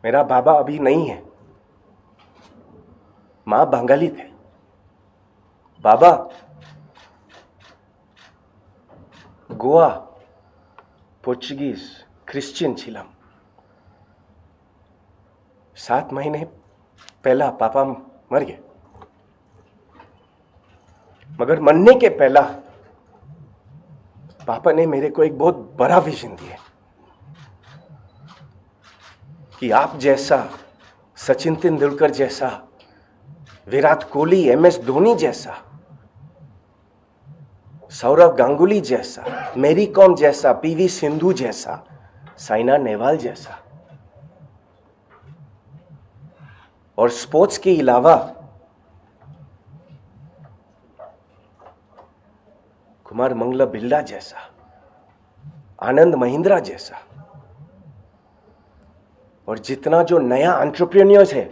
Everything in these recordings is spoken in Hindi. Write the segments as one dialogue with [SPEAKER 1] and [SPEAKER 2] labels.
[SPEAKER 1] मेरा बाबा अभी नहीं है। माँ बंगाली थे, बाबा गोवा पोर्चुगीज क्रिश्चियन छिलम। 7 महीने पहला पापा मर गए, मगर मरने के पहला पापा ने मेरे को एक बहुत बड़ा विजन दिया कि आप जैसा, सचिन तेंदुलकर जैसा, विराट कोहली, MS धोनी जैसा, सौरव गांगुली जैसा, मैरी कॉम जैसा, PV सिंधु जैसा, साइना नेहवाल जैसा, और स्पोर्ट्स के अलावा कुमार मंगला बिरला जैसा, आनंद महिंद्रा जैसा, और जितना जो नया एंटरप्रेन्योर्स है,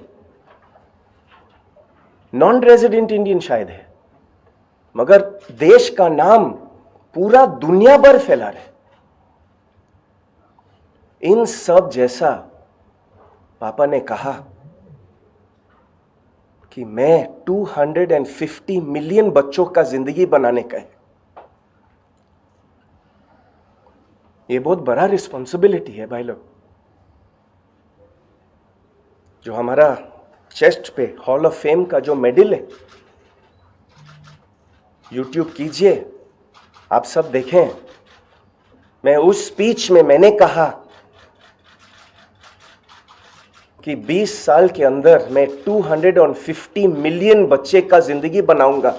[SPEAKER 1] नॉन रेजिडेंट इंडियन शायद है, मगर देश का नाम पूरा दुनिया भर फैला रहे, इन सब जैसा पापा ने कहा कि मैं 250 मिलियन बच्चों का जिंदगी बनाने का है। ये बहुत बड़ा रिस्पॉन्सिबिलिटी है भाई लोग। जो हमारा चेस्ट पे हॉल ऑफ फेम का जो मेडल है, यूट्यूब कीजिए, आप सब देखें। मैं उस स्पीच में मैंने कहा कि 20 साल के अंदर मैं 250 मिलियन बच्चे का जिंदगी बनाऊंगा,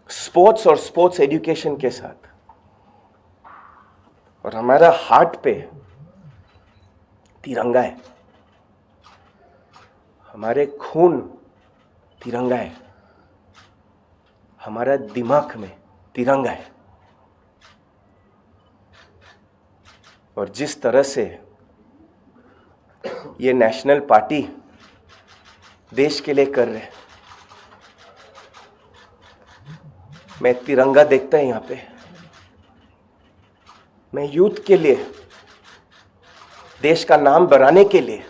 [SPEAKER 1] स्पोर्ट्स और स्पोर्ट्स एजुकेशन के साथ। और हमारा हार्ट पे तिरंगा है, हमारे खून तिरंगा है, हमारा दिमाग में तिरंगा है। और जिस तरह से ये नेशनल पार्टी देश के लिए कर रहे, मैं तिरंगा देखता है यहां पे। मैं यूथ के लिए, देश का नाम बढ़ाने के लिए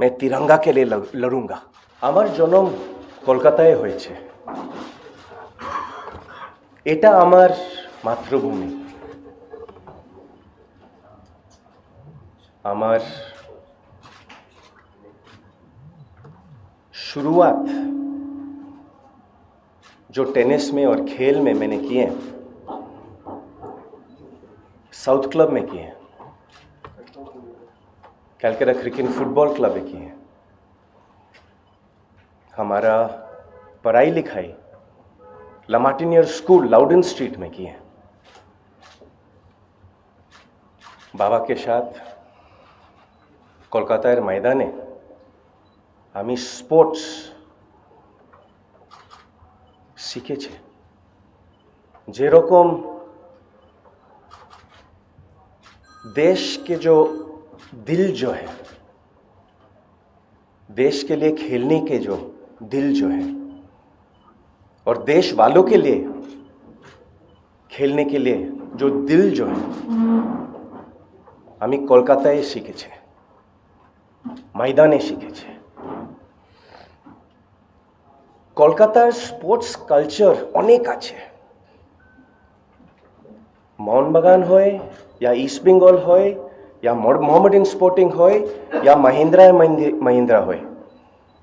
[SPEAKER 1] मैं तिरंगा के लिए लड़ूंगा। আমার জন্ম কলকাতায় হয়েছে, এটা আমার মাতৃভূমি। আমার शुरुआत जो टेनिस में और खेल में मैंने किए, साउथ क्लब में किए, कैलकाटा क्रिकेट फुटबॉल क्लब में किए। हमारा पढ़ाई लिखाई लामार्टिनियर स्कूल लाउडन स्ट्रीट में किए। बाबा के साथ কলকাতার ময়দানে আমি স্পোর্টস শিখেছি। যেরকম देश के जो दिल जो है, देश के लिए खेलने के जो दिल जो है, और देश वालों के लिए खेलने के लिए जो दिल जो है, আমি কলকাতায় শিখেছি, ময়দানে শিখেছি। কলকাতার স্পোর্টস কালচার অনেক আছে। মোহনবাগান হয়, या ईस्ट बेंगल হয়, या मोहम्मडन स्पोर्टिंग হয়, या महिंद्रा হয়,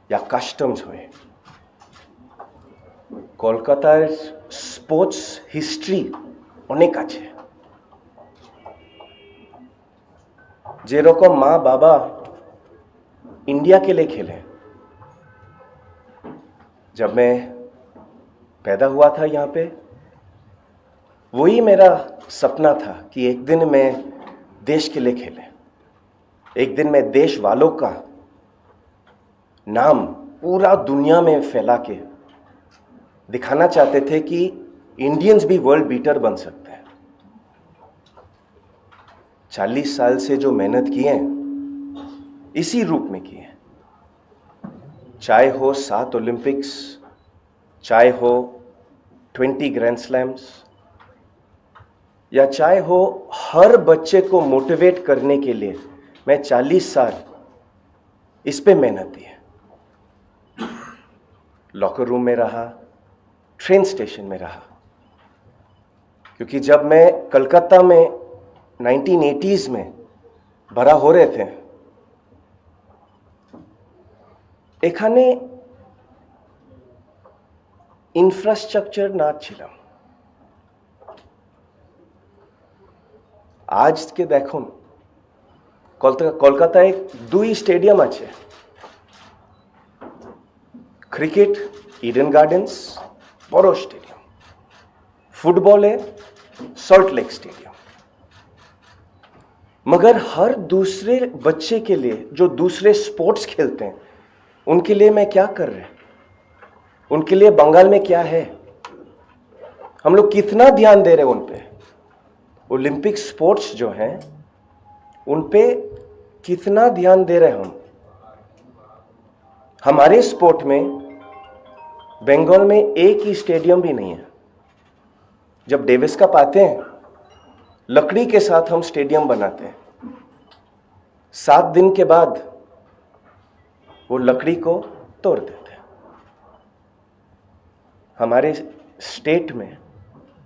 [SPEAKER 1] या কাস্টমস হয়। কলকাতার স্পোর্টস হিস্ট্রি অনেক আছে। যেরকম মা বাবা इंडिया के लिए खेले। जब मैं पैदा हुआ था यहाँ पे, वही मेरा सपना था कि एक दिन मैं देश के लिए खेले, एक दिन मैं देश वालों का नाम पूरा दुनिया में फैला के दिखाना चाहते थे कि इंडियंस भी वर्ल्ड बीटर बन सकते हैं। 40 साल से जो मेहनत की है, इसी रूप में किए, चाहे हो 7 ओलंपिक्स, चाहे हो 20 ग्रैंड स्लैम्स, या चाहे हो हर बच्चे को मोटिवेट करने के लिए मैं 40 साल इस पे मेहनत दी है। लॉकर रूम में रहा, ट्रेन स्टेशन में रहा, क्योंकि जब मैं कलकत्ता में 1980s में भरा हो रहे थे, এখানে ইনফ্রাস্ট্রাকচার না ছিলাম। আজকে দেখুন কলকাতায় 2 স্টেডিয়াম আছে, ক্রিকেট ইডেন গার্ডেন্স বড় স্টেডিয়াম, फुटबॉल है सॉल्ट लेक स्टेडियम। मगर हर दूसरे बच्चे के लिए जो दूसरे स्पोर्ट्स खेलते हैं उनके लिए मैं क्या कर रहे हैं, उनके लिए बंगाल में क्या है, हम लोग कितना ध्यान दे रहे हैं उन पे। ओलंपिक स्पोर्ट्स जो हैं उन पे कितना ध्यान दे रहे हैं हम। हमारे स्पोर्ट में बंगाल में एक ही स्टेडियम भी नहीं है। जब डेविस कप आते हैं लकड़ी के साथ हम स्टेडियम बनाते हैं, 7 दिन के बाद वो लकड़ी को तोड़ देते हैं। हमारे स्टेट में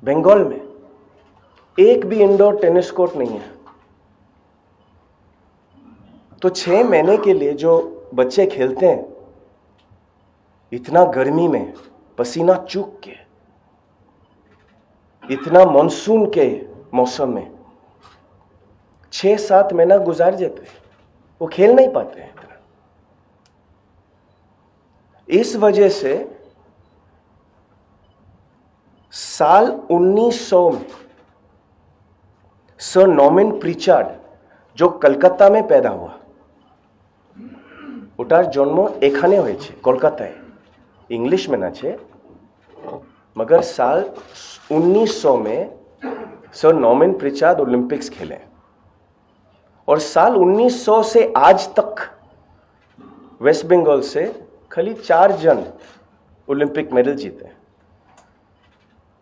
[SPEAKER 1] बंगाल में एक भी इंडोर टेनिस कोर्ट नहीं है। तो 6 महीने के लिए जो बच्चे खेलते हैं इतना गर्मी में पसीना चूक के, इतना मानसून के मौसम में 6-7 महीना गुजार जाते हैं, वो खेल नहीं पाते हैं। इस वजह से साल 1900 में सर नॉर्मन प्रिचार्ड जो कलकत्ता में पैदा हुआ, ওটার জন্ম এখানে হয়েছে কলকাতায়, इंग्लिश में ना छे, मगर साल 1900 में सर नॉर्मन प्रिचार्ड ओलंपिक्स खेले और साल 1900 से आज तक वेस्ट बंगाल से खाली 4 जन ओलंपिक मेडल जीते,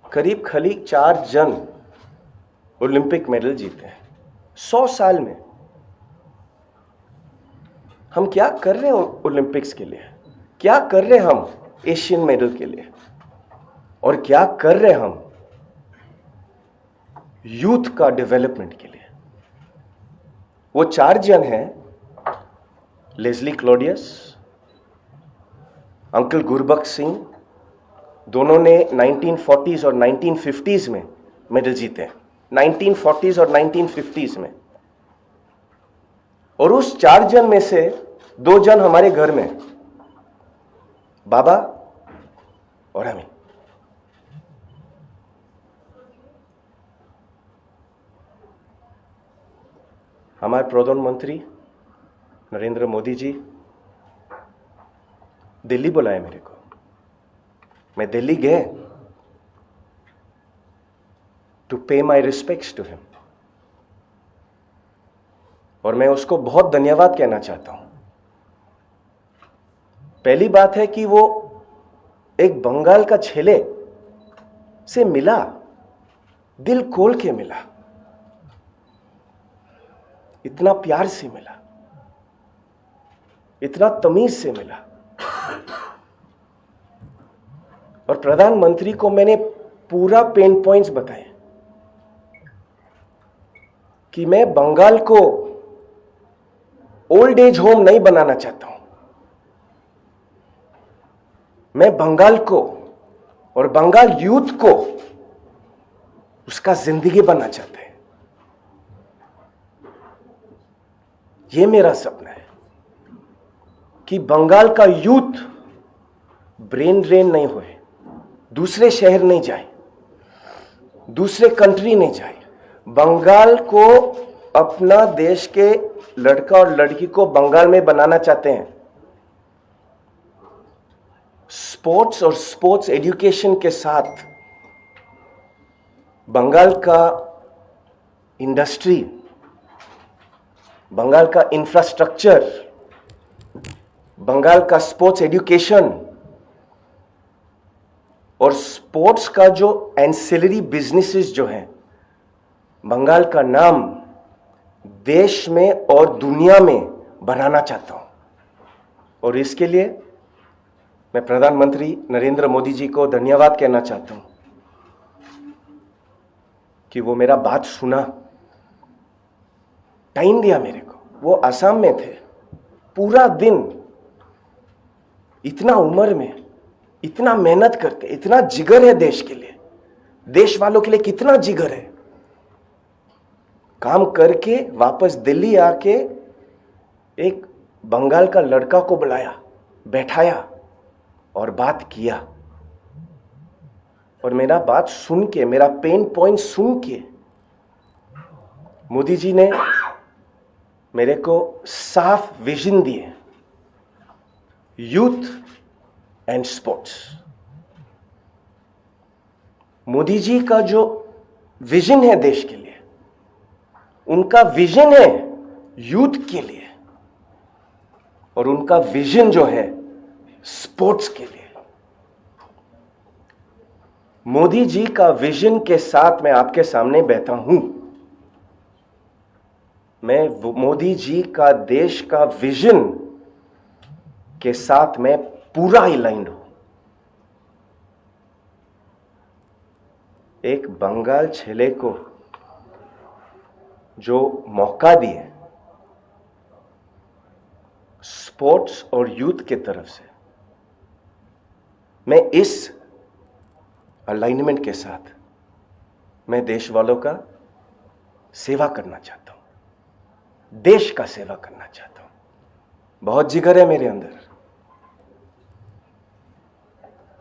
[SPEAKER 1] करीब खाली 4 जन ओलंपिक मेडल जीते 100 साल में। हम क्या कर रहे हैं ओलंपिक्स के लिए, क्या कर रहे हैं हम एशियन मेडल के लिए, और क्या कर रहे हैं हम यूथ का डेवलपमेंट के लिए। वो 4 जन हैं, लेस्ली क्लॉडियस, अंकल गुरबख्श सिंह, दोनों ने 1940s और 1950s में मेडल जीते, 1940s और 1950s में। और उस 4 जन में से 2 जन हमारे घर में, बाबा और हमें। हमारे प्रधानमंत्री नरेंद्र मोदी जी दिल्ली बुलाए मेरे को, मैं दिल्ली गए टू पे माई रिस्पेक्ट्स टू हिम, और मैं उसको बहुत धन्यवाद कहना चाहता हूं। पहली बात है कि वो एक बंगाल का छेले से मिला, दिल खोल के मिला, इतना प्यार से मिला, इतना तमीज से मिला। और प्रधानमंत्री को मैंने पूरा पेन पॉइंट्स बताए कि मैं बंगाल को ओल्ड एज होम नहीं बनाना चाहता हूं, मैं बंगाल को और बंगाल यूथ को उसका जिंदगी बनना चाहता है। ये मेरा सपना है कि बंगाल का यूथ ब्रेन ड्रेन नहीं होए, दूसरे शहर नहीं जाए, दूसरे कंट्री नहीं जाए। बंगाल को अपना देश के लड़का और लड़की को बंगाल में बनाना चाहते हैं। स्पोर्ट्स और स्पोर्ट्स एजुकेशन के साथ बंगाल का इंडस्ट्री, बंगाल का इंफ्रास्ट्रक्चर, बंगाल का स्पोर्ट्स एजुकेशन और स्पोर्ट्स का जो एंसिलरी बिजनेसेस जो हैं, बंगाल का नाम देश में और दुनिया में बनाना चाहता हूं। और इसके लिए मैं प्रधानमंत्री नरेंद्र मोदी जी को धन्यवाद कहना चाहता हूं कि वो मेरा बात सुना, टाइम दिया मेरे को। वो असम में थे, पूरा दिन, इतना उम्र में इतना मेहनत करके, इतना जिगर है देश के लिए, देश वालों के लिए कितना जिगर है। काम करके वापस दिल्ली आके एक बंगाल का लड़का को बुलाया, बैठाया और बात किया। और मेरा बात सुन के, मेरा पेन पॉइंट सुन के मोदी जी ने मेरे को साफ विजन दिए, youth and sports. Modi ji का जो विजन है देश के लिए, उनका विजन है यूथ के लिए, और उनका विजन जो है स्पोर्ट्स के लिए। मोदी जी का विजन के साथ मैं आपके सामने बैठा हूं। मैं मोदी जी का देश का विजन के साथ मैं पूरा अलाइंड हूं। एक बंगाल छेले को जो मौका दिए स्पोर्ट्स और यूथ के तरफ से, मैं इस अलाइनमेंट के साथ मैं देश वालों का सेवा करना चाहता हूं, देश का सेवा करना चाहता हूं। बहुत जिगर है मेरे अंदर।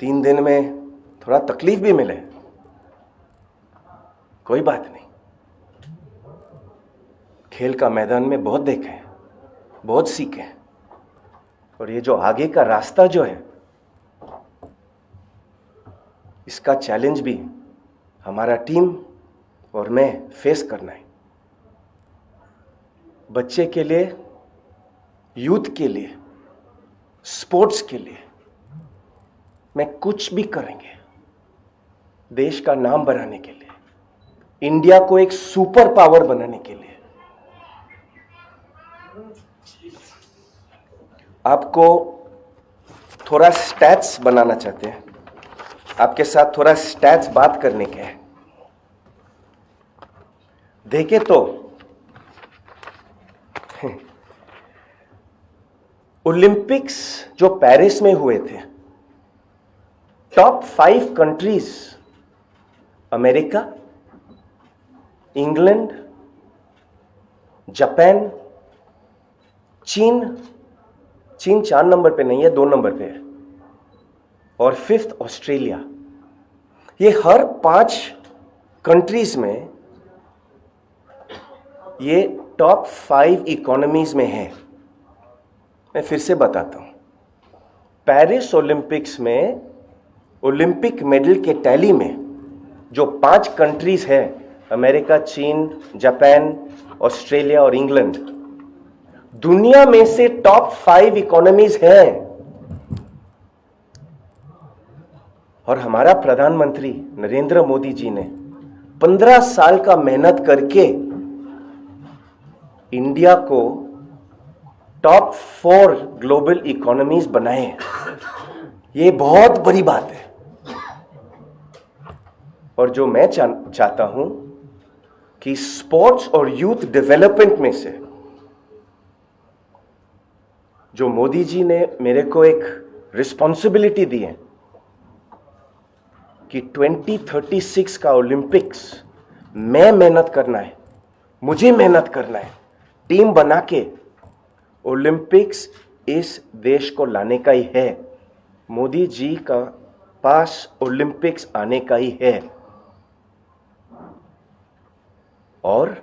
[SPEAKER 1] 3 दिन में थोड़ा तकलीफ भी मिले, कोई बात नहीं। खेल का मैदान में बहुत देखे हैं, बहुत सीखे हैं। और ये जो आगे का रास्ता जो है, इसका चैलेंज भी हमारा टीम और मैं फेस करना है। बच्चे के लिए, यूथ के लिए, स्पोर्ट्स के लिए मैं कुछ भी करेंगे, देश का नाम बनाने के लिए, इंडिया को एक सुपर पावर बनाने के लिए। आपको थोड़ा स्टैट्स बनाना चाहते हैं, आपके साथ थोड़ा स्टैट्स बात करने के हैं। देखे तो ओलंपिक्स जो पेरिस में हुए थे, top 5 countries America, England, Japan, चीन 4 नंबर पे नहीं है, 2 नंबर पे है, और 5th ऑस्ट्रेलिया। ये हर 5 कंट्रीज में ये टॉप 5 इकोनॉमीज में है। मैं फिर से बताता हूं, पेरिस ओलंपिक्स में ओलंपिक मेडल के टैली में जो 5 कंट्रीज हैं, अमेरिका, चीन, जापान, ऑस्ट्रेलिया और इंग्लैंड, दुनिया में से टॉप 5 इकोनॉमीज हैं। और हमारा प्रधानमंत्री नरेंद्र मोदी जी ने 15 साल का मेहनत करके इंडिया को टॉप 4 ग्लोबल इकोनॉमीज बनाए। ये बहुत बड़ी बात है। और जो मैं चाहता हूं कि स्पोर्ट्स और यूथ डेवलपमेंट में से जो मोदी जी ने मेरे को एक रिस्पॉन्सिबिलिटी दी है कि 2036 का ओलंपिक्स मैं मेहनत करना है, मुझे मेहनत करना है, टीम बना के ओलंपिक्स इस देश को लाने का ही है। मोदी जी का पास ओलंपिक्स आने का ही है। और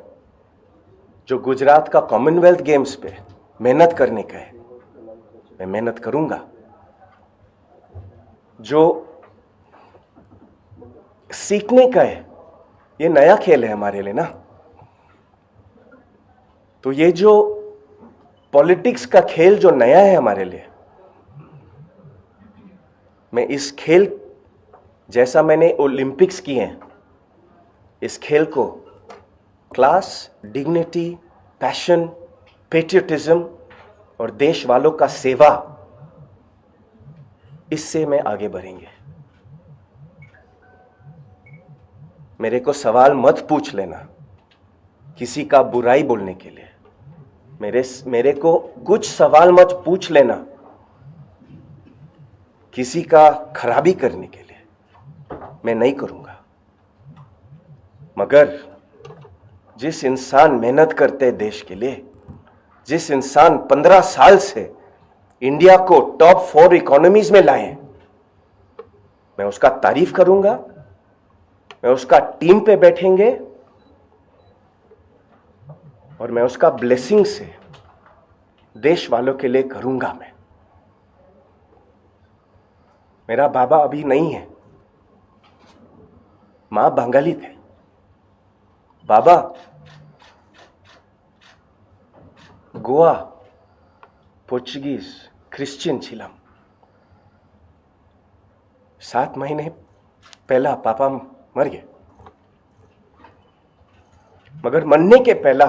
[SPEAKER 1] जो गुजरात का कॉमनवेल्थ गेम्स पे मेहनत करने का है, मैं मेहनत करूंगा। जो सीखने का है, ये नया खेल है हमारे लिए ना। तो ये जो पॉलिटिक्स का खेल जो नया है हमारे लिए, मैं इस खेल जैसा मैंने ओलंपिक्स किए हैं, इस खेल को क्लास, डिग्निटी, पैशन, पेट्रियटिज्म और देश वालों का सेवा, इससे मैं आगे बढ़ेंगे। मेरे को सवाल मत पूछ लेना किसी का बुराई बोलने के लिए। मेरे को कुछ सवाल मत पूछ लेना किसी का खराबी करने के लिए। मैं नहीं करूंगा। मगर जिस इंसान मेहनत करते देश के लिए, जिस इंसान 15 साल से इंडिया को टॉप 4 इकोनॉमीज में लाए, मैं उसका तारीफ करूंगा। मैं उसका टीम पे बैठेंगे और मैं उसका ब्लेसिंग से देश वालों के लिए करूंगा। मैं, मेरा बाबा अभी नहीं है, मां बंगाली थे। बाबा गोवा पोर्चुगीज क्रिश्चियन छिलम। 7 महीने पहला पापा मर गए, मगर मरने के पहला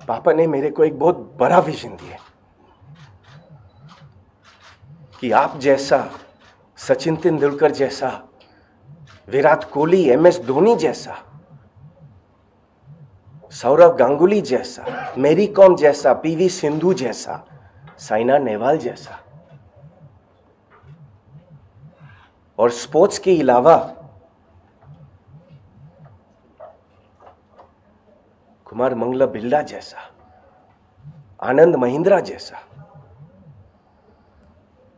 [SPEAKER 1] पापा ने मेरे को एक बहुत बड़ा विजन दिया कि आप जैसा, सचिन तेंदुलकर जैसा, विराट कोहली, MS धोनी जैसा, सौरव गांगुली जैसा, मैरी कॉम जैसा, PV सिंधु जैसा, साइना नेहवाल जैसा, और स्पोर्ट्स के अलावा कुमार मंगला बिरला जैसा, आनंद महिंद्रा जैसा,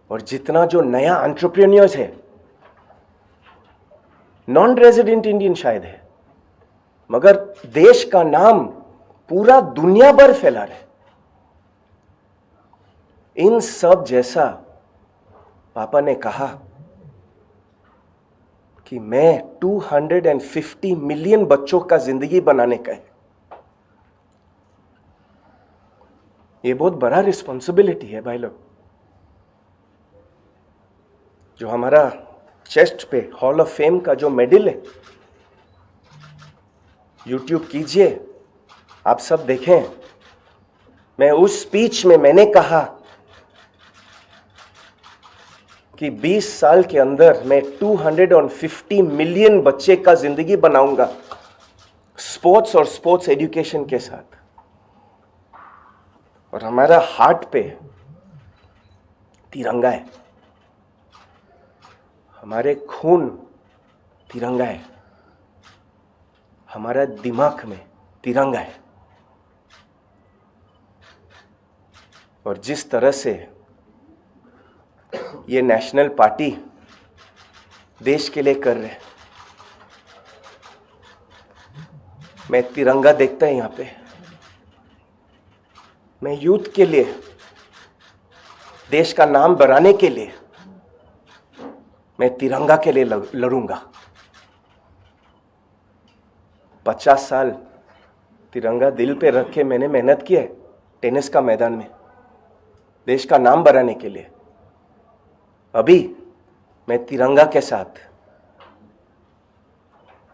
[SPEAKER 1] और जितना जो नया एंटरप्रेन्योर्स है, नॉन रेजिडेंट इंडियन शायद है, मगर देश का नाम पूरा दुनिया भर फैला रहे, इन सब जैसा पापा ने कहा कि मैं 250 मिलियन बच्चों का जिंदगी बनाने का है। ये बहुत बड़ा रिस्पॉन्सिबिलिटी है भाई लोग। जो हमारा चेस्ट पे हॉल ऑफ फेम का जो मेडल है, यूट्यूब कीजिए, आप सब देखें। मैं उस स्पीच में मैंने कहा कि 20 साल के अंदर मैं 250 मिलियन बच्चे का जिंदगी बनाऊंगा, स्पोर्ट्स और स्पोर्ट्स एजुकेशन के साथ। और हमारा हार्ट पे तिरंगा है, हमारे खून तिरंगा है, हमारा दिमाग में तिरंगा है। और जिस तरह से ये नेशनल पार्टी देश के लिए कर रहे हैं, मैं तिरंगा देखता है यहां पे। मैं यूथ के लिए, देश का नाम बढ़ाने के लिए, मैं तिरंगा के लिए लड़ूंगा। 50 साल तिरंगा दिल पे रख के मैंने मेहनत की है टेनिस का मैदान में, देश का नाम बढ़ाने के लिए। अभी मैं तिरंगा के साथ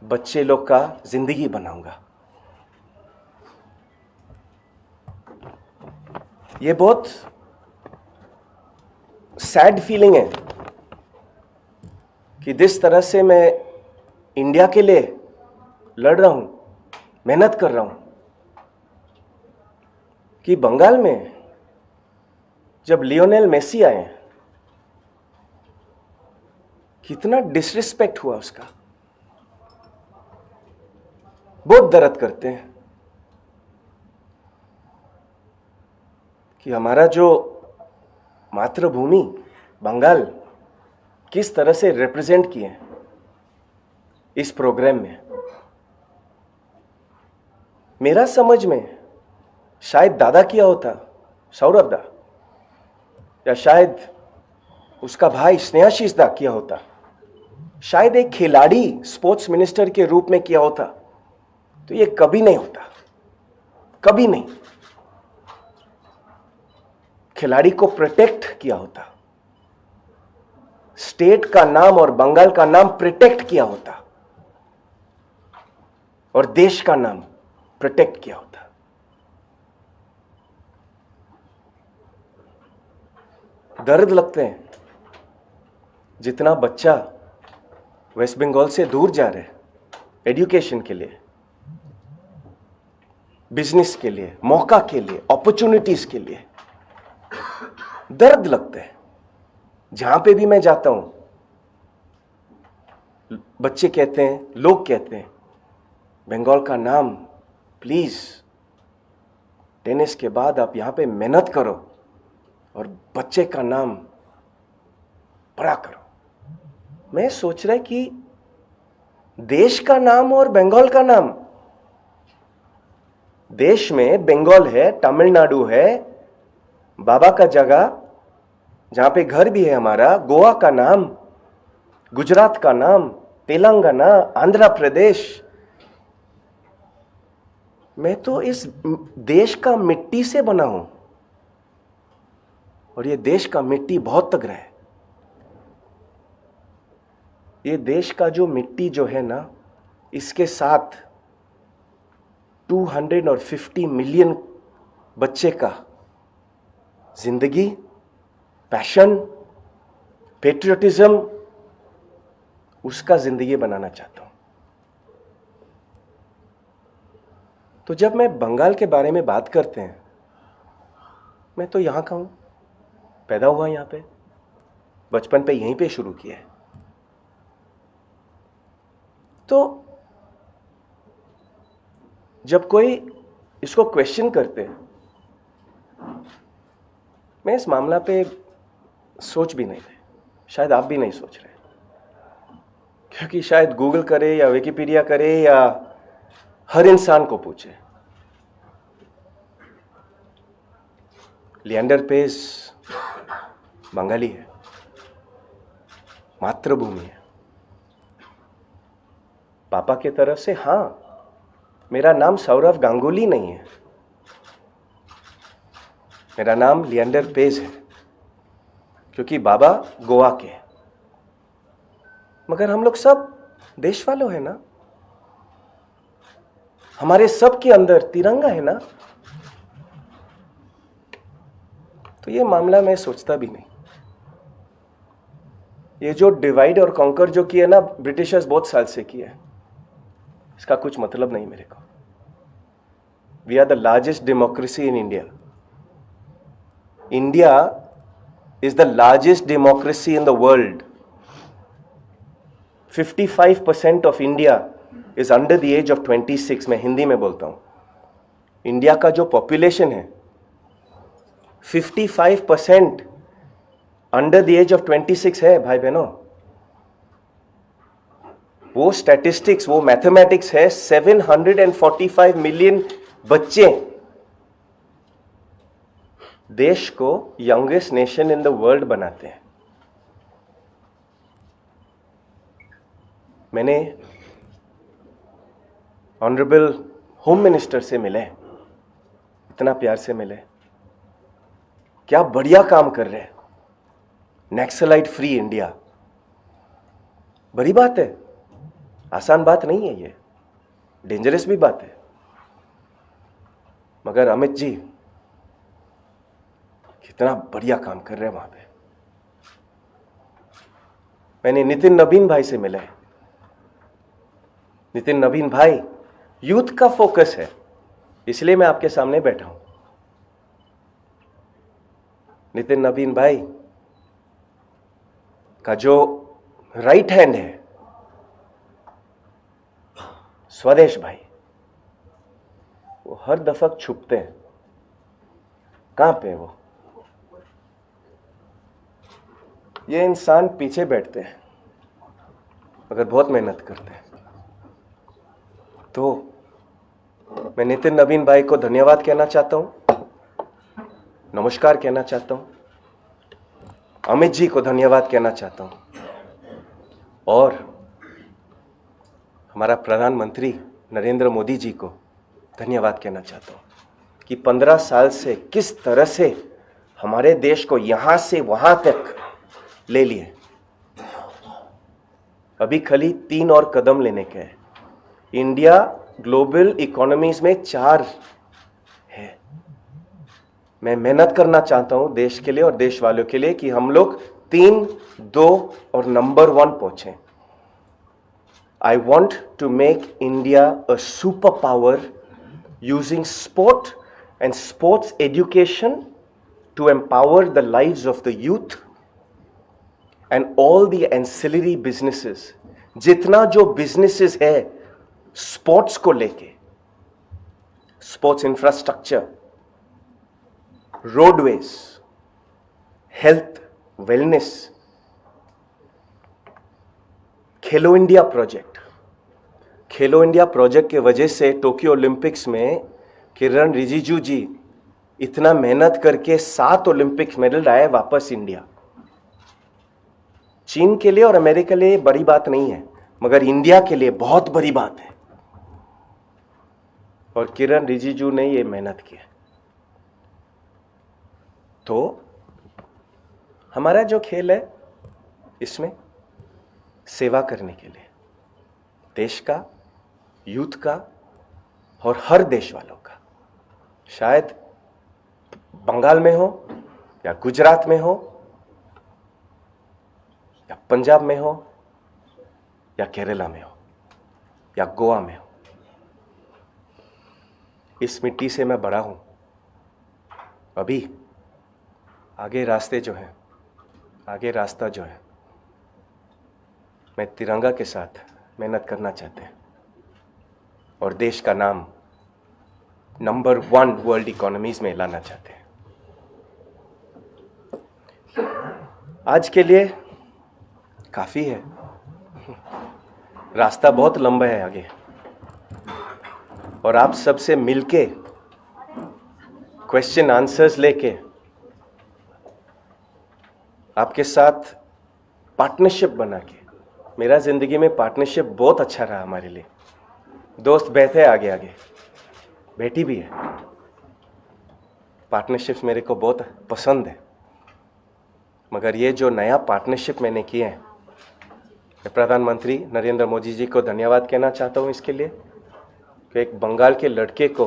[SPEAKER 1] बच्चे लोग का जिंदगी बनाऊंगा। ये बहुत सैड फीलिंग है कि जिस तरह से मैं इंडिया के लिए लड़ रहा हूं, मेहनत कर रहा हूं, कि बंगाल में जब लियोनेल मेसी आए, कितना डिसरिस्पेक्ट हुआ उसका। बहुत दर्द करते हैं कि हमारा जो मातृभूमि बंगाल किस तरह से रिप्रेजेंट किए इस प्रोग्राम में। मेरा समझ में शायद दादा किया होता, सौरभ दा, या शायद उसका भाई स्नेहाशीष दा किया होता, शायद एक खिलाड़ी स्पोर्ट्स मिनिस्टर के रूप में किया होता, तो ये कभी नहीं होता, कभी नहीं। खिलाड़ी को प्रोटेक्ट किया होता, स्टेट का नाम और बंगाल का नाम प्रोटेक्ट किया होता, और देश का नाम प्रोटेक्ट किया होता। दर्द लगते हैं। जितना बच्चा वेस्ट बंगाल से दूर जा रहे हैं एजुकेशन के लिए, बिजनेस के लिए, मौका के लिए, अपॉर्चुनिटीज के लिए, दर्द लगते हैं। जहां पे भी मैं जाता हूं, बच्चे कहते हैं, लोग कहते हैं, बंगाल का नाम प्लीज, टेनिस के बाद आप यहां पे मेहनत करो और बच्चे का नाम बड़ा करो। मैं सोच रहा कि देश का नाम और बंगाल का नाम, देश में बंगाल है, तमिलनाडु है, बाबा का जगह जहां पे घर भी है हमारा, गोवा का नाम, गुजरात का नाम, तेलंगाना, आंध्र प्रदेश। मैं तो इस देश का मिट्टी से बना हूं और ये देश का मिट्टी बहुत तगड़ा है। ये देश का जो मिट्टी जो है ना, इसके साथ 250 मिलियन बच्चे का जिंदगी, पैशन, पेट्रियटिज्म, उसका जिंदगी बनाना चाहता हूं। तो जब मैं बंगाल के बारे में बात करते हैं, मैं तो यहां का हूं, पैदा हुआ यहां पे, बचपन पे यहीं पे शुरू किया है। तो जब कोई इसको क्वेश्चन करते हैं, मैं इस मामला पे सोच भी नहीं रहे, शायद आप भी नहीं सोच रहे, क्योंकि शायद गूगल करे या विकिपीडिया करे या हर इंसान को पूछे, लिएंडर पेस बंगाली है, मातृभूमि है। पापा के तरफ से हां, मेरा नाम सौरव गांगुली नहीं है, मेरा नाम लिएंडर पेस है, क्योंकि बाबा गोवा के हैं। मगर हम लोग सब देश वालों हैं ना, हमारे सब के अंदर तिरंगा है ना। तो ये मामला मैं सोचता भी नहीं। ये जो डिवाइड और कॉन्कर जो किया ना ब्रिटिशर्स बहुत साल से किया है, इसका कुछ मतलब नहीं मेरे को। We are the largest democracy in India. India is the largest democracy in the world. 55% of India is under the age of 26. मैं हिंदी में बोलता हूं। इंडिया का जो पॉपुलेशन है 55% अंडर द एज ऑफ 26 है भाई बहनों। वो स्टैटिस्टिक्स, वो मैथमेटिक्स है। 745 मिलियन बच्चे देश को youngest nation in the world बनाते हैं। मैंने ऑनरेबल होम मिनिस्टर से मिले, इतना प्यार से मिले, क्या बढ़िया काम कर रहे हैं, नक्सलाइट फ्री इंडिया। बड़ी बात है, आसान बात नहीं है, ये डेंजरस भी बात है। मगर अमित जी कितना बढ़िया काम कर रहे हैं वहां पे। मैंने नितिन नवीन भाई से मिला है। नितिन नवीन भाई यूथ का फोकस है, इसलिए मैं आपके सामने बैठा हूं। नितिन नवीन भाई का जो राइट हैंड है स्वदेश भाई, वो हर दफा छुपते हैं। कहां पे है वो? ये इंसान पीछे बैठते हैं मगर बहुत मेहनत करते हैं। तो मैं नितिन नवीन भाई को धन्यवाद कहना चाहता हूं, नमस्कार कहना चाहता हूं, अमित जी को धन्यवाद कहना चाहता हूं और हमारा प्रधानमंत्री नरेंद्र मोदी जी को धन्यवाद कहना चाहता हूं कि 15 साल से किस तरह से हमारे देश को यहां से वहां तक ले लिए। अभी खाली 3 और कदम लेने के हैं। इंडिया ग्लोबल इकोनॉमीज में 4 है। मैं मेहनत करना चाहता हूं देश के लिए और देश वालों के लिए कि हम लोग 3, 2 और नंबर 1 पहुंचे। I want to make India a superpower using sport and sports education to empower the lives of the youth and all the ancillary businesses. जितना जो businesses है स्पोर्ट्स को लेके, sports infrastructure, roadways, health, wellness, खेलो इंडिया प्रोजेक्ट। खेलो इंडिया प्रोजेक्ट के वजह से टोक्यो ओलंपिक्स में किरण रिजिजू जी इतना मेहनत करके 7 ओलंपिक्स मेडल लाए वापस इंडिया। चीन के लिए और अमेरिका के लिए बड़ी बात नहीं है, मगर इंडिया के लिए बहुत बड़ी बात है। और किरण रिजिजू ने ये मेहनत की। तो हमारा जो खेल है इसमें सेवा करने के लिए, देश का, यूथ का और हर देश वालों का, शायद बंगाल में हो या गुजरात में हो या पंजाब में हो या केरला में हो या गोवा में हो, इस मिट्टी से मैं बड़ा हूं। अभी आगे रास्ते जो हैं, आगे रास्ता जो है, मैं तिरंगा के साथ मेहनत करना चाहते हैं और देश का नाम नंबर 1 वर्ल्ड इकोनॉमीज में लाना चाहते हैं। आज के लिए काफी है, रास्ता बहुत लंबा है आगे, और आप सबसे मिलके क्वेश्चन आंसर्स लेके आपके साथ पार्टनरशिप बना के, मेरा जिंदगी में पार्टनरशिप बहुत अच्छा रहा हमारे लिए। दोस्त बैठे आगे आगे, बेटी भी है। पार्टनरशिप्स मेरे को बहुत पसंद है, मगर ये जो नया पार्टनरशिप मैंने किया है, मैं प्रधानमंत्री नरेंद्र मोदी जी को धन्यवाद कहना चाहता हूँ इसके लिए कि एक बंगाल के लड़के को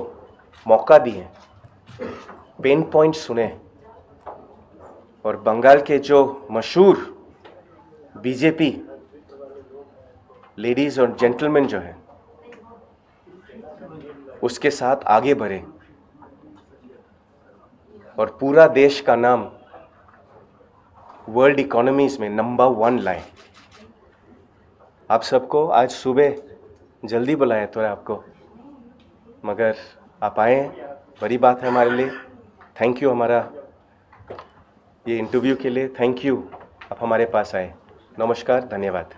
[SPEAKER 1] मौका दिए, पेन पॉइंट सुने, और बंगाल के जो मशहूर बीजेपी लेडीज और जेंटलमैन जो है उसके साथ आगे बढ़े और पूरा देश का नाम वर्ल्ड इकोनॉमीज में नंबर 1 लाए। आप सबको आज सुबह जल्दी बुलाया तो है आपको, मगर आप आए, बड़ी बात है हमारे लिए। थैंक यू हमारा ये इंटरव्यू के लिए, थैंक यू आप हमारे पास आए। नमस्कार, धन्यवाद।